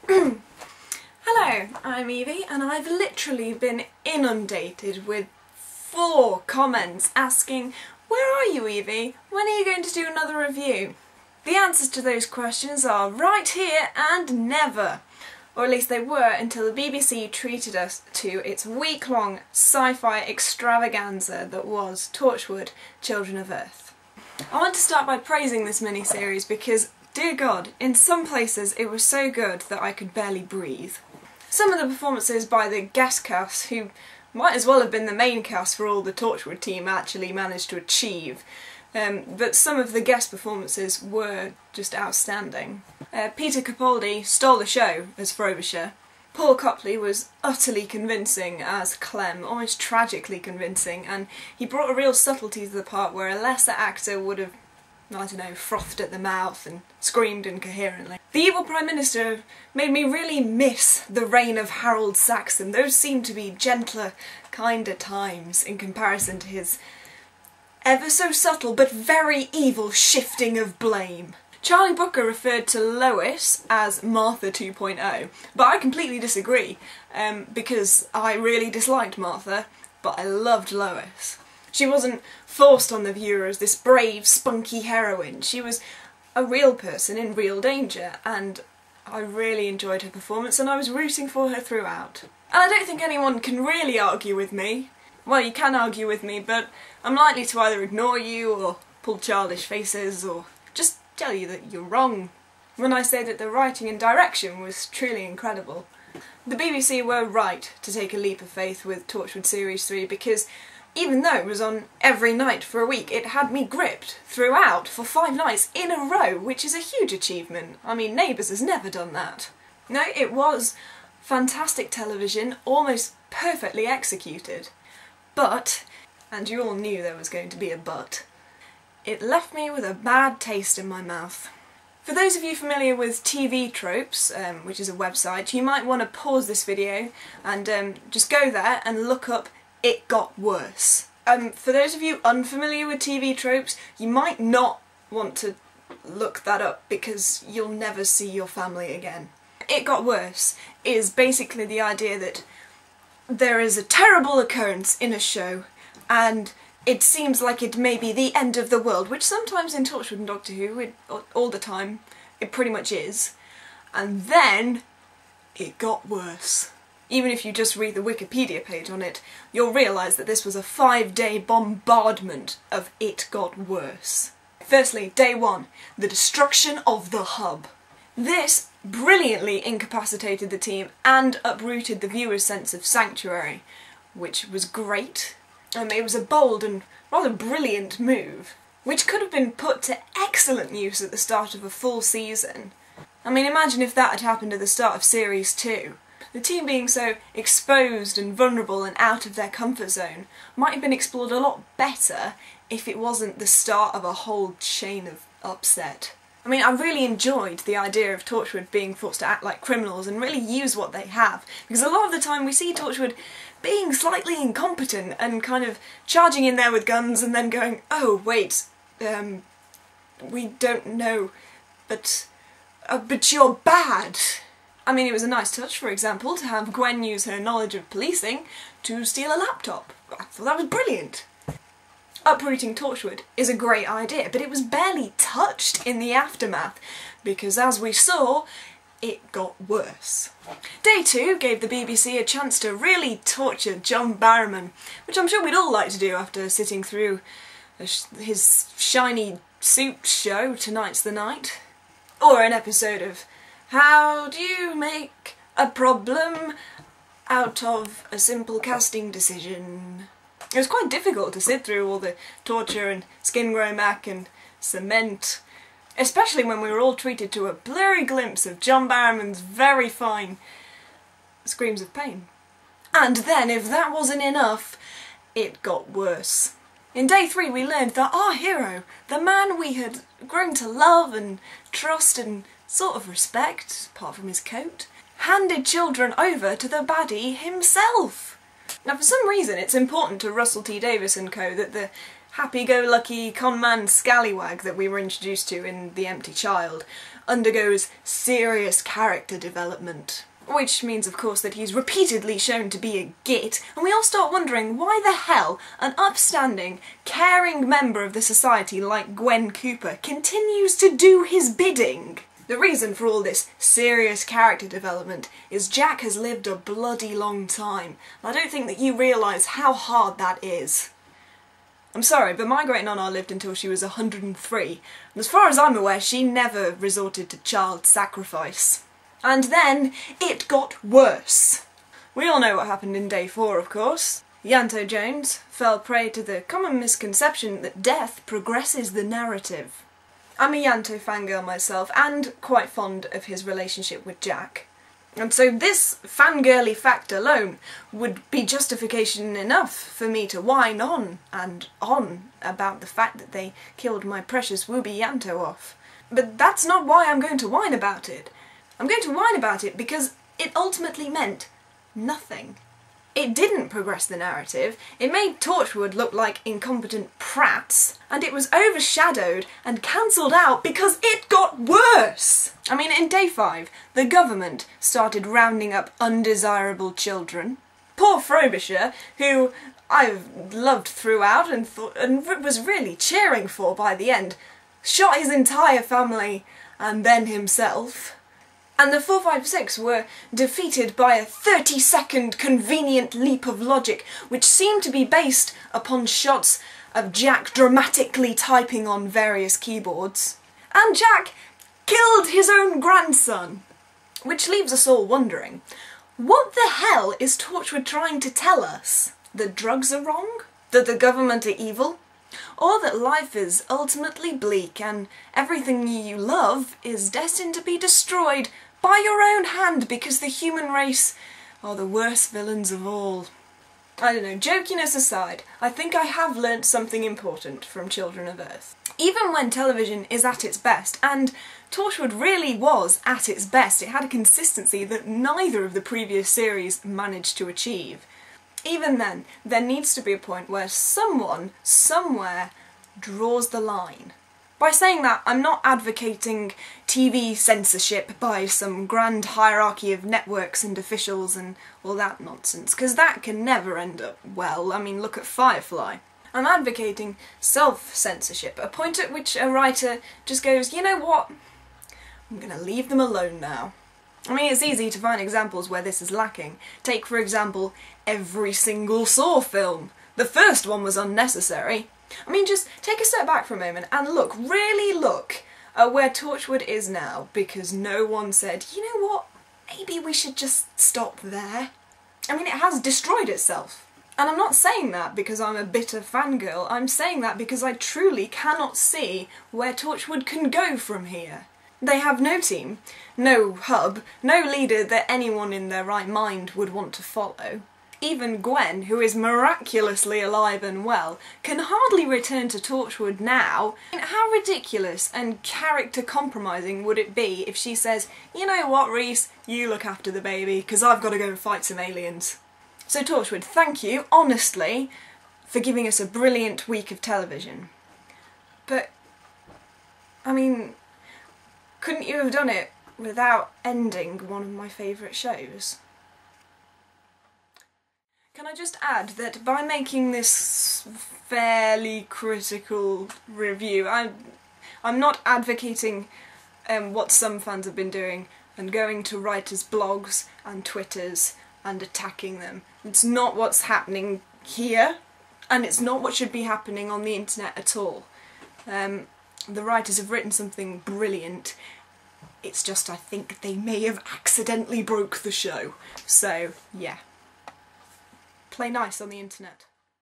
Hello, I'm Eevee and I've literally been inundated with 4 comments asking, "Where are you, Eevee? When are you going to do another review?" The answers to those questions are right here and never. Or at least they were until the BBC treated us to its week-long sci-fi extravaganza that was Torchwood, Children of Earth. I want to start by praising this miniseries because, dear God, in some places it was so good that I could barely breathe. Some of the performances by the guest cast, who might as well have been the main cast for all the Torchwood team actually managed to achieve, but some of the guest performances were just outstanding. Peter Capaldi stole the show as Frobisher. Paul Copley was utterly convincing as Clem, almost tragically convincing, and he brought a real subtlety to the part where a lesser actor would have, I don't know, frothed at the mouth and screamed incoherently. The evil Prime Minister made me really miss the reign of Harold Saxon. Those seemed to be gentler, kinder times in comparison to his ever so subtle but very evil shifting of blame. Charlie Brooker referred to Lois as Martha 2.0, but I completely disagree, because I really disliked Martha, but I loved Lois. She wasn't forced on the viewer as this brave, spunky heroine. She was a real person in real danger, and I really enjoyed her performance and I was rooting for her throughout. And I don't think anyone can really argue with me. Well, you can argue with me, but I'm likely to either ignore you or pull childish faces or just tell you that you're wrong when I say that the writing and direction was truly incredible. The BBC were right to take a leap of faith with Torchwood Series 3 because even though it was on every night for a week, it had me gripped throughout for 5 nights in a row, which is a huge achievement. I mean, Neighbours has never done that. No, it was fantastic television, almost perfectly executed. But, and you all knew there was going to be a but, it left me with a bad taste in my mouth. For those of you familiar with TV Tropes, which is a website, you might want to pause this video and just go there and look up "It Got Worse." For those of you unfamiliar with TV Tropes, you might not want to look that up because you'll never see your family again. It Got Worse is basically the idea that there is a terrible occurrence in a show and it seems like it may be the end of the world, which sometimes in Torchwood and Doctor Who, all the time, it pretty much is. And then it got worse. Even if you just read the Wikipedia page on it, you'll realise that this was a 5-day bombardment of It Got Worse. Firstly, day 1, the destruction of the hub. This brilliantly incapacitated the team and uprooted the viewer's sense of sanctuary, which was great. It was a bold and rather brilliant move, which could have been put to excellent use at the start of a full season. I mean, imagine if that had happened at the start of Series 2. The team being so exposed and vulnerable and out of their comfort zone might have been explored a lot better if it wasn't the start of a whole chain of upset. I mean, I really enjoyed the idea of Torchwood being forced to act like criminals and really use what they have, because a lot of the time we see Torchwood being slightly incompetent and kind of charging in there with guns and then going, "Oh, wait, we don't know, but you're bad." I mean, it was a nice touch, for example, to have Gwen use her knowledge of policing to steal a laptop. I thought that was brilliant. Uprooting Torchwood is a great idea, but it was barely touched in the aftermath, because as we saw, it got worse. Day 2 gave the BBC a chance to really torture John Barrowman, which I'm sure we'd all like to do after sitting through his shiny suit show, Tonight's the Night. Or an episode of How Do You Make a Problem Out of a Simple Casting Decision? It was quite difficult to sit through all the torture and skin grow back and cement, especially when we were all treated to a blurry glimpse of John Barrowman's very fine screams of pain. And then, if that wasn't enough, it got worse. In day 3 we learned that our hero, the man we had grown to love and trust and sort of respect, apart from his coat, handed children over to the baddie himself. Now, for some reason it's important to Russell T Davies and co that the happy-go-lucky conman scallywag that we were introduced to in The Empty Child undergoes serious character development. Which means, of course, that he's repeatedly shown to be a git, and we all start wondering why the hell an upstanding, caring member of the society like Gwen Cooper continues to do his bidding. The reason for all this serious character development is Jack has lived a bloody long time, and I don't think that you realise how hard that is. I'm sorry, but my great-nana lived until she was 103, and as far as I'm aware, she never resorted to child sacrifice. And then it got worse. We all know what happened in day 4, of course. Yanto Jones fell prey to the common misconception that death progresses the narrative. I'm a Yanto fangirl myself, and quite fond of his relationship with Jack. And so this fangirly fact alone would be justification enough for me to whine on and on about the fact that they killed my precious Wooby Yanto off. But that's not why I'm going to whine about it. I'm going to whine about it because it ultimately meant nothing. It didn't progress the narrative, it made Torchwood look like incompetent prats, and it was overshadowed and cancelled out because it got worse! I mean, in day 5, the government started rounding up undesirable children. Poor Frobisher, who I've loved throughout and was really cheering for by the end, shot his entire family and then himself. And the 456 were defeated by a 30-second convenient leap of logic which seemed to be based upon shots of Jack dramatically typing on various keyboards. And Jack killed his own grandson! Which leaves us all wondering, what the hell is Torchwood trying to tell us? That drugs are wrong? That the government are evil? Or that life is ultimately bleak and everything you love is destined to be destroyed by your own hand because the human race are the worst villains of all. I don't know, jokiness aside, I think I have learnt something important from Children of Earth. Even when television is at its best, and Torchwood really was at its best, it had a consistency that neither of the previous series managed to achieve. Even then, there needs to be a point where someone, somewhere, draws the line. By saying that, I'm not advocating TV censorship by some grand hierarchy of networks and officials and all that nonsense, because that can never end up well. I mean, look at Firefly. I'm advocating self-censorship, a point at which a writer just goes, you know what, I'm gonna leave them alone now. I mean, it's easy to find examples where this is lacking. Take, for example, every single Saw film. The first one was unnecessary. I mean, just take a step back for a moment and look, really look at where Torchwood is now, because no one said, you know what, maybe we should just stop there. I mean, it has destroyed itself. And I'm not saying that because I'm a bitter fangirl, I'm saying that because I truly cannot see where Torchwood can go from here. They have no team, no hub, no leader that anyone in their right mind would want to follow. Even Gwen, who is miraculously alive and well, can hardly return to Torchwood now. I mean, how ridiculous and character compromising would it be if she says, you know what, Reese, you look after the baby, because I've got to go and fight some aliens. So Torchwood, thank you, honestly, for giving us a brilliant week of television. But, I mean, couldn't you have done it without ending one of my favourite shows? Can I just add that by making this fairly critical review, I'm not advocating what some fans have been doing and going to writers' blogs and Twitters and attacking them. It's not what's happening here, and it's not what should be happening on the internet at all. The writers have written something brilliant. It's just I think they may have accidentally broke the show. So, yeah. Play nice on the internet.